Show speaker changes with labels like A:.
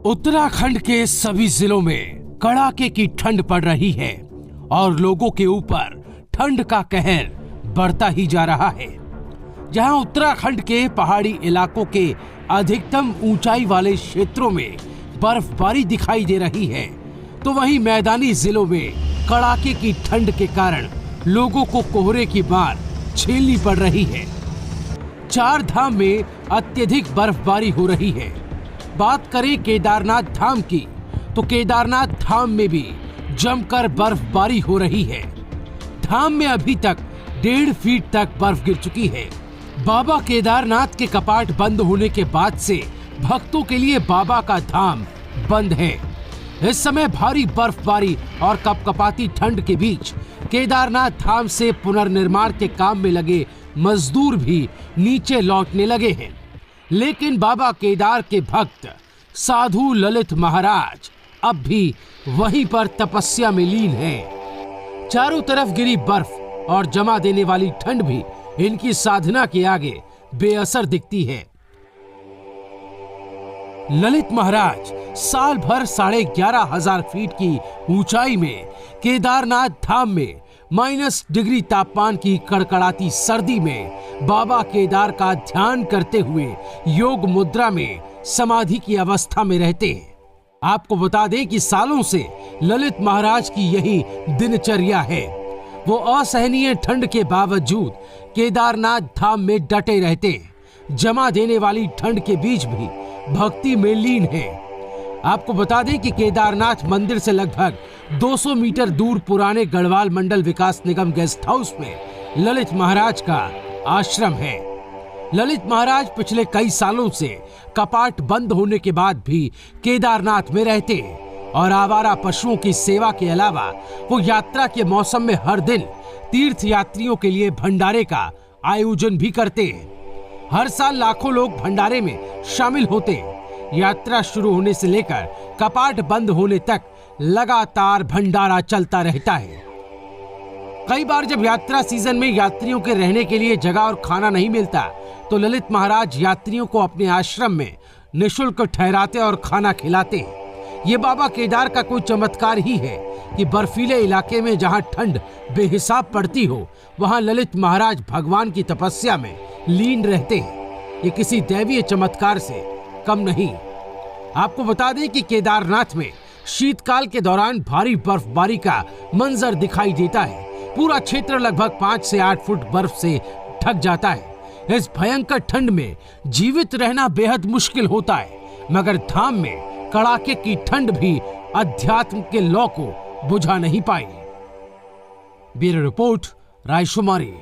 A: उत्तराखंड के सभी जिलों में कड़ाके की ठंड पड़ रही है और लोगों के ऊपर ठंड का कहर बढ़ता ही जा रहा है। जहां उत्तराखंड के पहाड़ी इलाकों के अधिकतम ऊंचाई वाले क्षेत्रों में बर्फबारी दिखाई दे रही है, तो वहीं मैदानी जिलों में कड़ाके की ठंड के कारण लोगों को कोहरे की मार झेलनी पड़ रही है। चार धाम में अत्यधिक बर्फबारी हो रही है। बात करें केदारनाथ धाम की, तो केदारनाथ धाम में भी जमकर बर्फबारी हो रही है। धाम में अभी तक 1.5 फीट तक बर्फ गिर चुकी है। बाबा केदारनाथ के कपाट बंद होने के बाद से भक्तों के लिए बाबा का धाम बंद है। इस समय भारी बर्फबारी और कपकपाती ठंड के बीच केदारनाथ धाम से पुनर्निर्माण के काम में लगे मजदूर भी नीचे लौटने लगे हैं। लेकिन बाबा केदार के भक्त साधु ललित महाराज अब भी वहीं पर तपस्या में लीन हैं। चारों तरफ गिरी बर्फ और जमा देने वाली ठंड भी इनकी साधना के आगे बेअसर दिखती है। ललित महाराज साल भर 11,500 फीट की ऊंचाई में केदारनाथ धाम में -डिग्री तापमान की कड़कड़ाती सर्दी में बाबा केदार का ध्यान करते हुए योग मुद्रा में समाधि की अवस्था में रहते हैं। आपको बता दें कि सालों से ललित महाराज की यही दिनचर्या है। वो असहनीय ठंड के बावजूद केदारनाथ धाम में डटे रहते हैं। जमा देने वाली ठंड के बीच भी भक्ति में लीन है। आपको बता दें कि केदारनाथ मंदिर से लगभग 200 मीटर दूर पुराने गढ़वाल मंडल विकास निगम गेस्ट हाउस में ललित महाराज का आश्रम है। ललित महाराज पिछले कई सालों से कपाट बंद होने के बाद भी केदारनाथ में रहते हैं और आवारा पशुओं की सेवा के अलावा वो यात्रा के मौसम में हर दिन तीर्थ यात्रियों के लिए भंडारे का आयोजन भी करते हैं। हर साल लाखों लोग भंडारे में शामिल होते हैं। यात्रा शुरू होने से लेकर कपाट बंद होने तक लगातार भंडारा चलता रहता है। कई बार जब यात्रा सीजन में यात्रियों के रहने के लिए जगह और खाना नहीं मिलता, तो ललित महाराज यात्रियों को अपने आश्रम में निःशुल्क ठहराते और खाना खिलाते हैं। ये बाबा केदार का कोई चमत्कार ही है कि बर्फीले इलाके में जहां ठंड बेहिसाब पड़ती हो, वहां ललित महाराज भगवान की तपस्या में लीन रहते हैं। ये किसी दैवीय चमत्कार से कम नहीं। आपको बता दें कि केदारनाथ में शीतकाल के दौरान भारी बर्फबारी का मंजर दिखाई देता है। पूरा क्षेत्र लगभग 5 से 8 फुट बर्फ से ढक जाता है। इस भयंकर ठंड में जीवित रहना बेहद मुश्किल होता है, मगर धाम में कड़ाके की ठंड भी अध्यात्म के लौ को बुझा नहीं पाई। Bureau report, रायशुमारी।